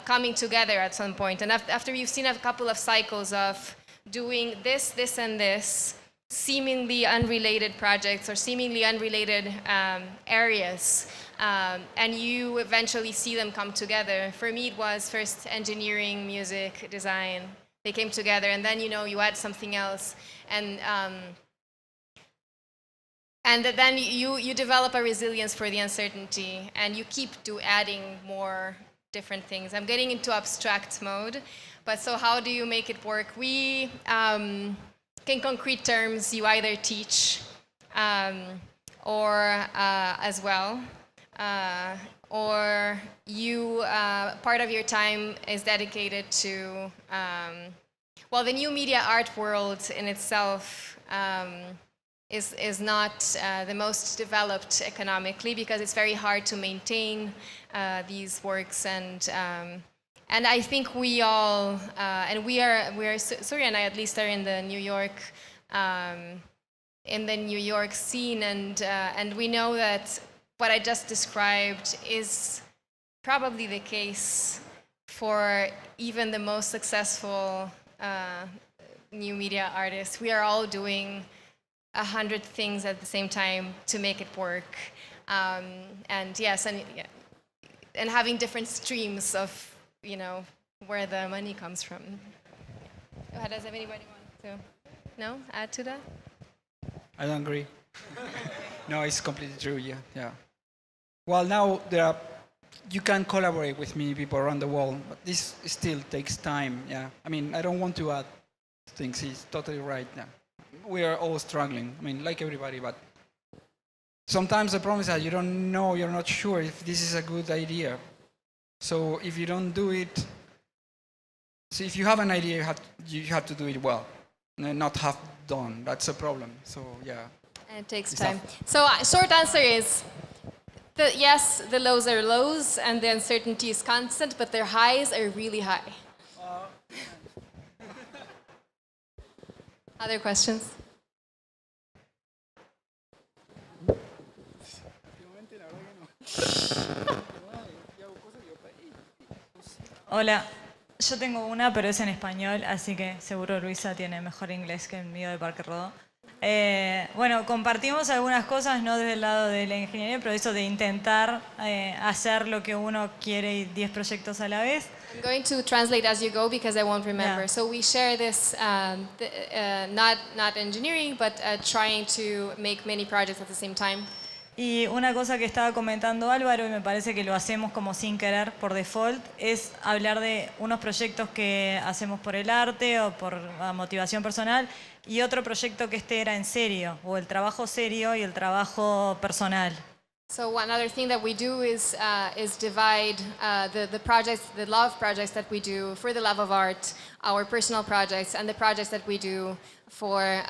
B: coming together at some point. And after you've seen a couple of cycles of doing this, this, and this, seemingly unrelated projects or seemingly unrelated areas, and you eventually see them come together. For me, it was first engineering, music, design. They came together, and then you add something else, and then you develop a resilience for the uncertainty, and you keep adding more different things. I'm getting into abstract mode, but so how do you make it work? We, in concrete terms, you either teach or as well, or you, part of your time is dedicated to, well, the new media art world in itself is not the most developed economically, because it's very hard to maintain these works, and I think we all, and we are Surya and I at least are in the New York scene, and we know that what I just described is probably the case for even the most successful new media artists. We are all doing 100 things at the same time to make it work, and yes, and having different streams of where the money comes from. Does anybody want to add to that?
G: I don't agree. No, it's completely true. Yeah. Well, now you can collaborate with many people around the world, but this still takes time. Yeah. I mean, I don't want to add things. He's totally right. Yeah. We are all struggling. I mean, like everybody, but sometimes the problem is that you don't know, you're not sure if this is a good idea. So if you don't do it, so if you have an idea, you have to do it well, and not half done. That's a problem. So yeah.
B: And it takes time. So short answer is, yes, the lows are lows, and the uncertainty is constant, but their highs are really high. Other questions?
I: Hola, yo tengo una, pero es en español, así que seguro Luisa tiene mejor inglés que el mío de Parque Rodó. Bueno, compartimos algunas cosas, no desde el lado de la ingeniería, pero eso de intentar hacer lo que uno quiere y 10 proyectos a la vez.
B: I'm going to translate as you go because I won't remember.
I: Yeah.
B: So we share this, not engineering, but trying to make many projects at the same time.
I: Y una cosa que estaba comentando Álvaro, y me parece que lo hacemos como sin querer por default, es hablar de unos proyectos que hacemos por el arte o por motivación personal, y otro proyecto que era en serio, o el trabajo serio y el trabajo personal.
B: So one other thing that we do is divide the projects, the love projects that we do for the love of art, our personal projects, and the projects that we do for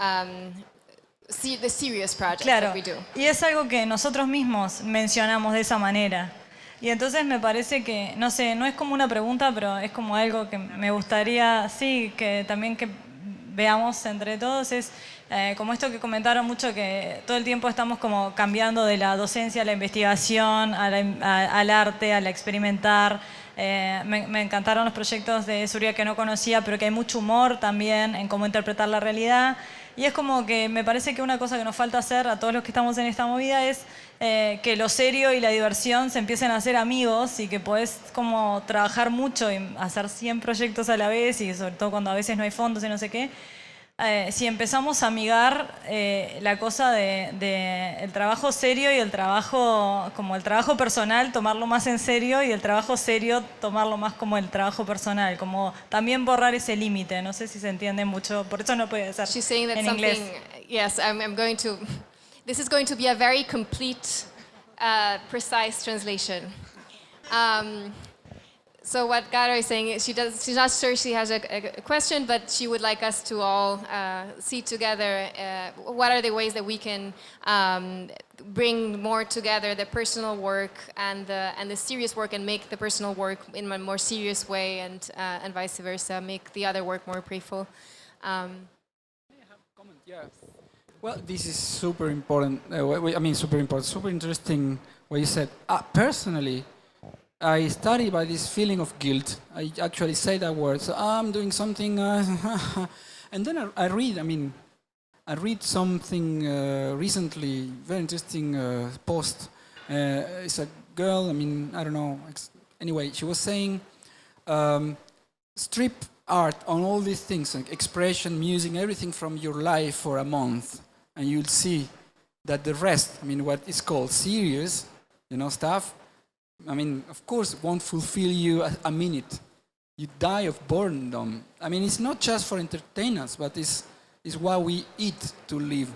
B: the serious projects that we do.
I: Y es algo que nosotros mismos mencionamos de esa manera. Y entonces me parece que, no sé, no es como una pregunta, pero es como algo que me gustaría, sí, que también que veamos entre todos, es como esto que comentaron mucho, que todo el tiempo estamos como cambiando de la docencia a la investigación, al arte, a la experimentar. Me encantaron los proyectos de Surya que no conocía, pero que hay mucho humor también en cómo interpretar la realidad. Y es como que me parece que una cosa que nos falta hacer a todos los que estamos en esta movida es que lo serio y la diversión se empiecen a hacer amigos, y que podés como trabajar mucho y hacer 100 proyectos a la vez, y sobre todo cuando a veces no hay fondos y no sé qué. Si empezamos a amigar la cosa de el trabajo serio y el trabajo, como el trabajo personal, tomarlo más en serio, y el trabajo serio tomarlo más como el trabajo personal, como también borrar ese límite. No sé si se entiende mucho, por eso no puede ser
B: She's saying that
I: en
B: something,
I: inglés.
B: yes, I'm going to, this is going to be a very complete, precise translation. So what Garo is saying is she's not sure she has a question, but she would like us to all see together what are the ways that we can bring more together the personal work and the serious work, and make the personal work in a more serious way, and vice versa, make the other work more playful.
G: Well, this is super important. Super interesting what you said. Personally, I study by this feeling of guilt. I actually say that word. So I'm doing something, and then I read. I mean, I read something recently, very interesting post. It's a girl, I mean, I don't know. Anyway, she was saying, strip art on all these things, like expression, music, everything from your life for a month, and you'll see that the rest, I mean, what is called serious, stuff, I mean, of course, won't fulfill you a minute. You die of boredom. I mean, it's not just for entertainers, but it's what we eat to live,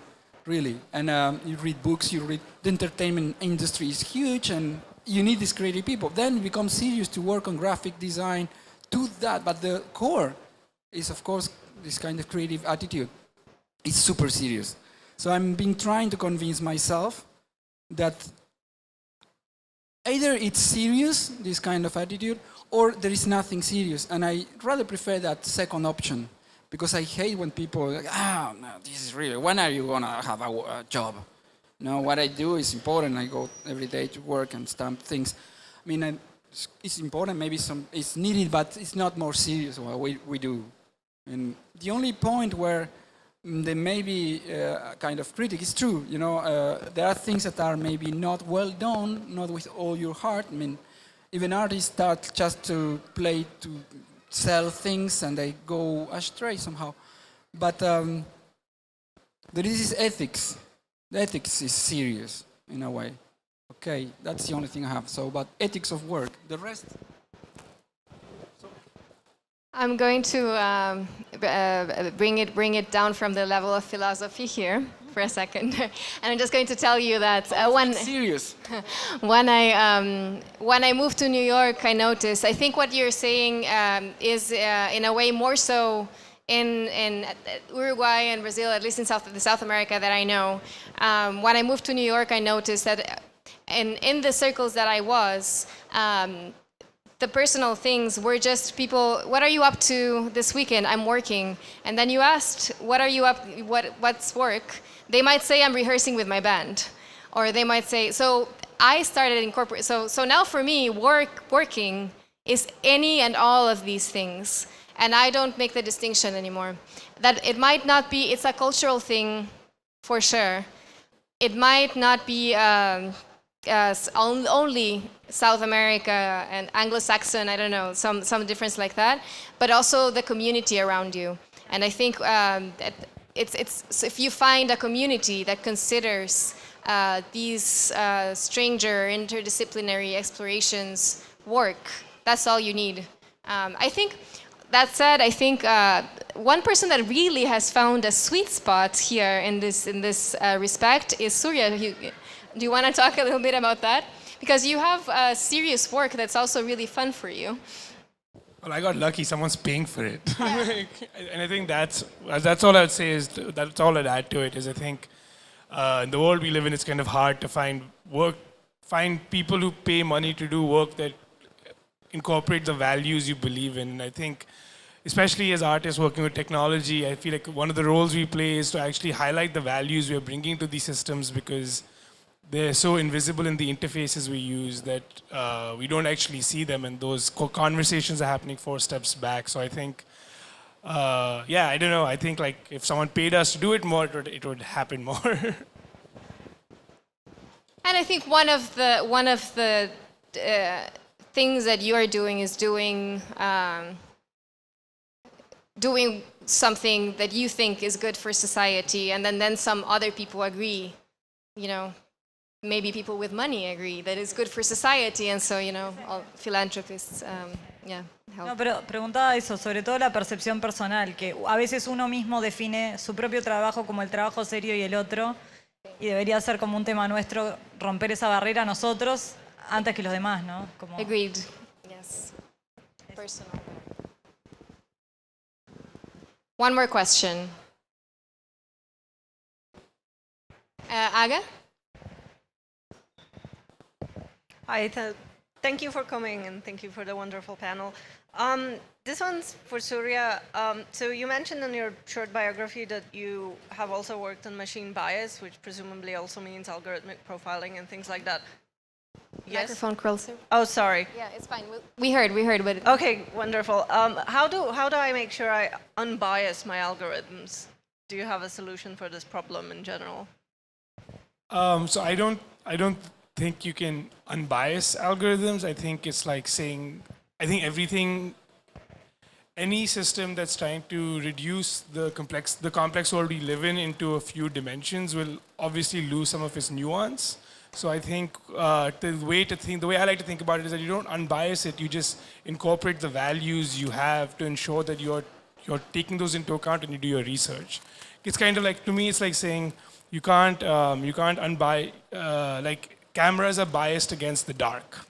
G: really. And you read books, the entertainment industry is huge, and you need these creative people. Then it becomes serious to work on graphic design, do that, but the core is, of course, this kind of creative attitude. It's super serious. So I've been trying to convince myself that either it's serious, this kind of attitude, or there is nothing serious. And I rather prefer that second option, because I hate when people are like, no, this is really, when are you gonna have a job? No, what I do is important. I go every day to work and stamp things. I mean, it's important, maybe it's needed, but it's not more serious what we do. And the only point where there may be a kind of critic is true. There are things that are maybe not well done, not with all your heart. I mean, even artists start just to play to sell things and they go astray somehow. But there is this ethics. The ethics is serious in a way. Okay, that's the only thing I have. So, but ethics of work, the rest.
B: I'm going to bring it down from the level of philosophy here for a second, and I'm just going to tell you that
G: serious.
B: when I moved to New York, I noticed. I think what you're saying is in a way more so in Uruguay and Brazil, at least in South America that I know. When I moved to New York, I noticed that in the circles that I was, the personal things were just people, what are you up to this weekend? I'm working. And then you asked, what are you up, what's work? They might say, I'm rehearsing with my band. Or they might say, so I started incorporate. So now for me, working is any and all of these things. And I don't make the distinction anymore. That it might not be, it's a cultural thing for sure. It might not be only South America and Anglo-Saxon, I don't know, some difference like that, but also the community around you. And I think that it's if you find a community that considers these stranger interdisciplinary explorations work, that's all you need. I think, that said, I think one person that really has found a sweet spot here in this respect is Surya. Do you want to talk a little bit about that? Because you have serious work that's also really fun for you.
C: Well, I got lucky. Someone's paying for it. And I think that's all I'd say is, that's all I'd add to it, is I think in the world we live in, it's kind of hard to find people who pay money to do work that incorporate the values you believe in. And I think, especially as artists working with technology, I feel like one of the roles we play is to actually highlight the values we are bringing to these systems, because they're so invisible in the interfaces we use that we don't actually see them, and those conversations are happening 4 steps back. So I think, I don't know. I think like if someone paid us to do it more, it would happen more.
B: And I think one of the things that you are doing is doing something that you think is good for society, and then some other people agree, maybe people with money agree that it's good for society, and so, all philanthropists, help.
I: No, pero preguntaba eso, sobre todo la percepción personal, que a veces uno mismo define su propio trabajo como el trabajo serio y el otro, y debería ser como un tema nuestro romper esa barrera nosotros antes que los demás, ¿no? Como...
B: Agreed. Yes. Personal. One more question. Aga?
J: Hi, thank you for coming and thank you for the wonderful panel. This one's for Surya. So you mentioned in your short biography that you have also worked on machine bias, which presumably also means algorithmic profiling and things like that. Yes?
B: Microphone closer.
J: Oh, sorry.
B: Yeah, it's fine. We heard, but...
J: Okay, wonderful. How do I make sure I unbias my algorithms? do you have a solution for this problem in general?
C: So I don't think you can unbias algorithms. I think it's like saying, I think any system that's trying to reduce the complex world we live in into a few dimensions will obviously lose some of its nuance. So I think the way I like to think about it is that you don't unbias it. You just incorporate the values you have to ensure that you're taking those into account when you do your research. It's kind of like, to me, it's like saying you can't unbias, like cameras are biased against the dark,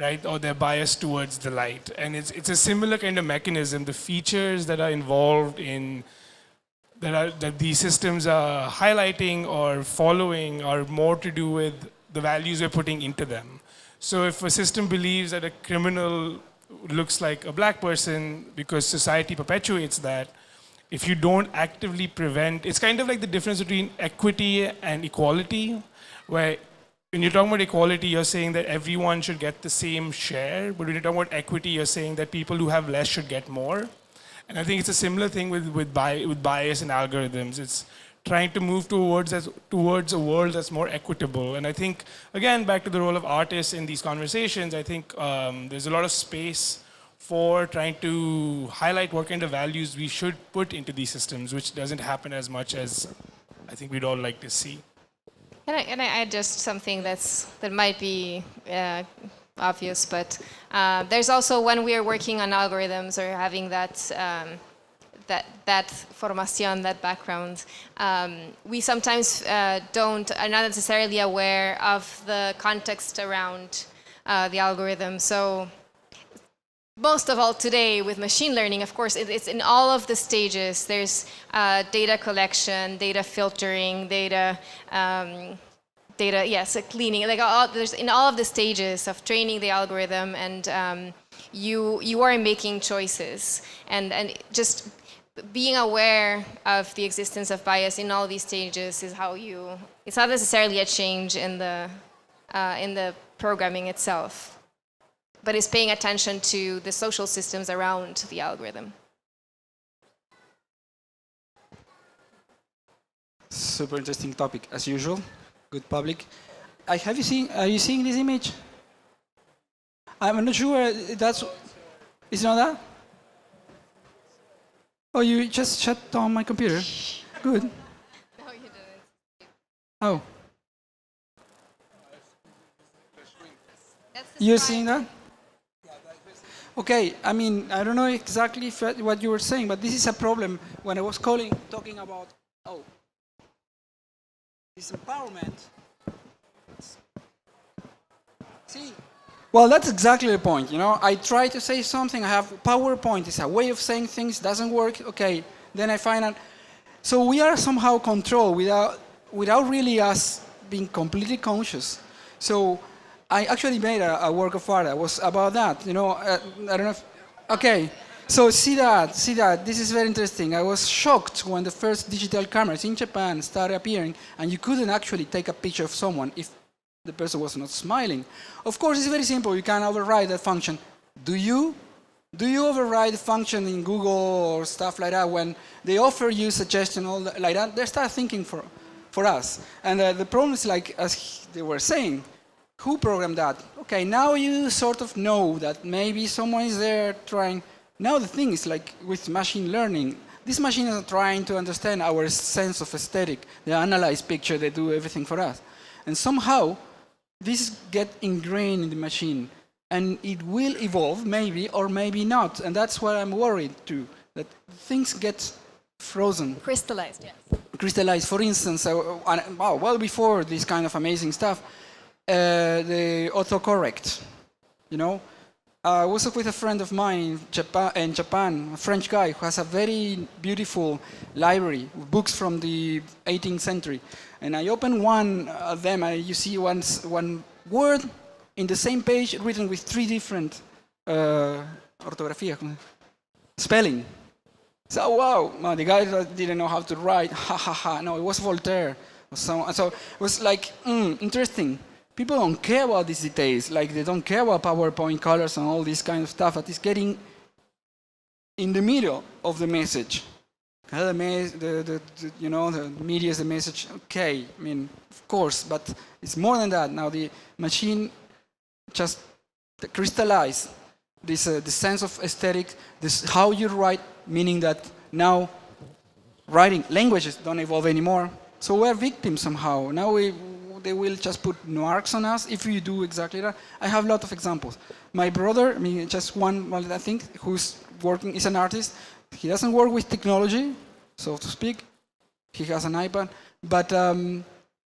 C: right? Or they're biased towards the light. And it's a similar kind of mechanism. The features that are involved in, that these systems are highlighting or following are more to do with the values we're putting into them. So if a system believes that a criminal looks like a black person because society perpetuates that, if you don't actively prevent, it's kind of like the difference between equity and equality, where when you're talking about equality, you're saying that everyone should get the same share, but when you're talking about equity, you're saying that people who have less should get more. And I think it's a similar thing with bias and algorithms. It's trying to move towards a world that's more equitable. And I think, again, back to the role of artists in these conversations, I think there's a lot of space for trying to highlight what kind of values we should put into these systems, which doesn't happen as much as I think we'd all like to see.
B: Can I add just something that might be obvious, but there's also, when we are working on algorithms or having that formación, that background, we sometimes are not necessarily aware of the context around the algorithm. So most of all today with machine learning, of course, it's in all of the stages. There's data collection, data filtering, cleaning, there's in all of the stages of training the algorithm, and you are making choices, and just being aware of the existence of bias in all these stages is how it's not necessarily a change in the programming itself, but it's paying attention to the social systems around the algorithm.
G: Super interesting topic, as usual. Good public. Are you seeing this image? I'm not sure it's not that? Oh, you just shut down my computer? Good.
B: No, you didn't.
G: Oh. You're seeing that? Okay, I mean, I don't know exactly what you were saying, but this is a problem. When I was talking about, this empowerment. See? Well, that's exactly the point, you know. I try to say something, I have PowerPoint, it's a way of saying things, doesn't work, okay. Then I find out. So we are somehow controlled without really us being completely conscious. So I actually made a work of art that was about that, you know. I don't know if, okay. So see that, this is very interesting. I was shocked when the first digital cameras in Japan started appearing, and you couldn't actually take a picture of someone if the person was not smiling. Of course, it's very simple. You can override that function. Do you override the function in Google or stuff like that when they offer you suggestions all like that? They start thinking for us. And the problem is, like, as they were saying, who programmed that? Okay, now you sort of know that maybe someone is there trying. Now the thing is, like with machine learning, these machines are trying to understand our sense of aesthetic. They analyze picture, they do everything for us. And somehow, this gets ingrained in the machine. And it will evolve, maybe, or maybe not. And that's what I'm worried too, that things get frozen.
B: Crystallized, yes.
G: Crystallized. For instance, well before this kind of amazing stuff, the autocorrect, you know? I was with a friend of mine in Japan, a French guy who has a very beautiful library of books from the 18th century. And I opened one of them, and you see one word in the same page written with 3 different spelling. So, wow, the guy didn't know how to write, ha ha ha. No, it was Voltaire. So it was like, interesting. People don't care about these details, like they don't care about PowerPoint colors and all this kind of stuff that is getting in the middle of the message. You know, the media is the message. Okay, I mean, of course, but it's more than that. Now the machine just crystallize this the sense of aesthetic, this how you write, meaning that now writing languages don't evolve anymore. So we're victims somehow. Now they will just put marks on us if we do exactly that. I have a lot of examples. My brother, I mean, just one I think, who's working, is an artist. He doesn't work with technology, so to speak. He has an iPad, but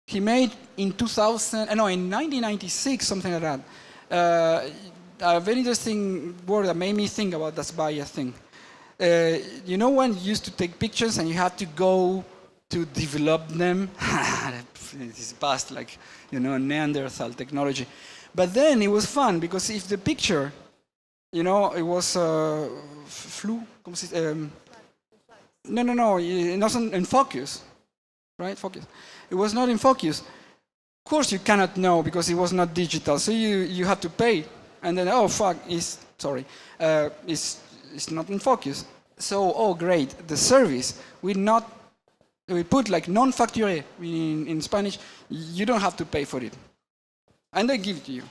G: he made in 1996, something like that, a very interesting word that made me think about that bias thing. You know when you used to take pictures and you had to go to develop them? It's past, like, you know, Neanderthal technology. But then it was fun, because if the picture, you know, it was flu, no, it wasn't in focus, right? Focus. It was not in focus. Of course, you cannot know because it was not digital, so you have to pay, and then it's not in focus. So great, the service we put like non-facturé in Spanish. You don't have to pay for it, and they give it to you.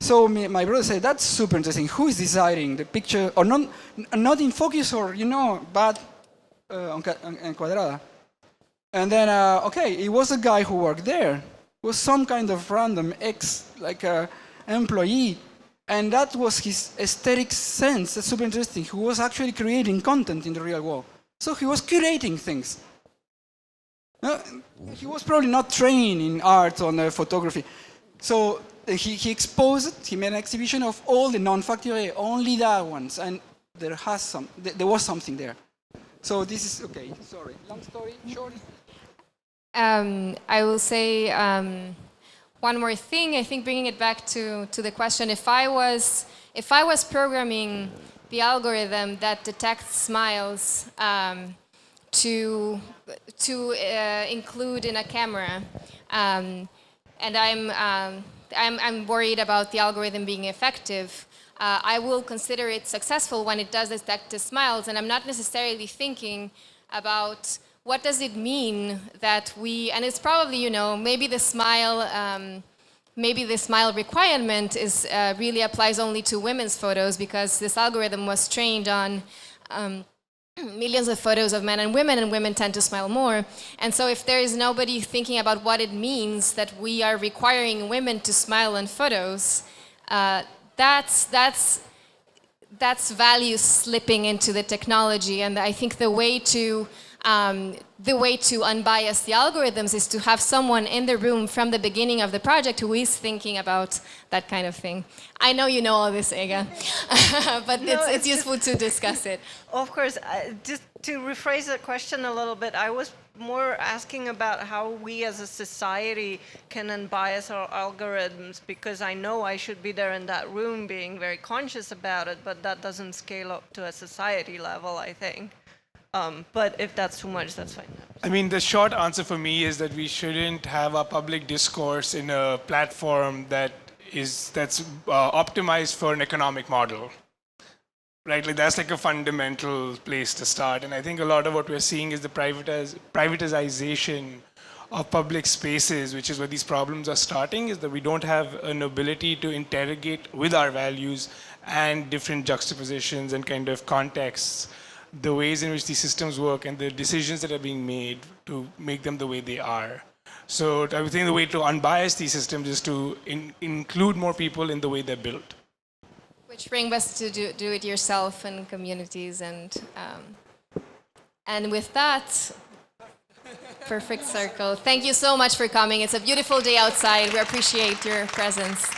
G: So my brother said, that's super interesting. Who is deciding the picture, or not in focus, or, you know, bad encuadrada? And then, it was a guy who worked there. It was some kind of random employee. And that was his aesthetic sense. That's super interesting. He was actually creating content in the real world. So he was curating things. He was probably not trained in art or photography. So he exposed it. He made an exhibition of all the non-facturé, only that ones, and there was something there. So this is okay. Sorry, long story short.
B: I will say one more thing. I think bringing it back to the question: if I was programming the algorithm that detects smiles to include in a camera, and I'm worried about the algorithm being effective, I will consider it successful when it does detect the smiles, and I'm not necessarily thinking about what does it mean that and it's probably, you know, maybe the smile requirement is really applies only to women's photos, because this algorithm was trained on millions of photos of men and women tend to smile more. And so if there is nobody thinking about what it means that we are requiring women to smile in photos, that's value slipping into the technology. And I think the way to unbias the algorithms is to have someone in the room from the beginning of the project who is thinking about that kind of thing. I know you know all this, Ega, but it's useful to discuss it.
J: Of course, just to rephrase the question a little bit, I was more asking about how we as a society can unbias our algorithms, because I know I should be there in that room being very conscious about it, but that doesn't scale up to a society level, I think. But if that's too much, that's fine.
C: I mean, the short answer for me is that we shouldn't have a public discourse in a platform that's optimized for an economic model, right? Like that's like a fundamental place to start. And I think a lot of what we're seeing is the privatization of public spaces, which is where these problems are starting, is that we don't have an ability to interrogate with our values and different juxtapositions and kind of contexts the ways in which these systems work and the decisions that are being made to make them the way they are. So I would think the way to unbias these systems is to include more people in the way they're built.
B: Which brings us to do it yourself and communities, and with that, perfect circle. Thank you so much for coming. It's a beautiful day outside. We appreciate your presence.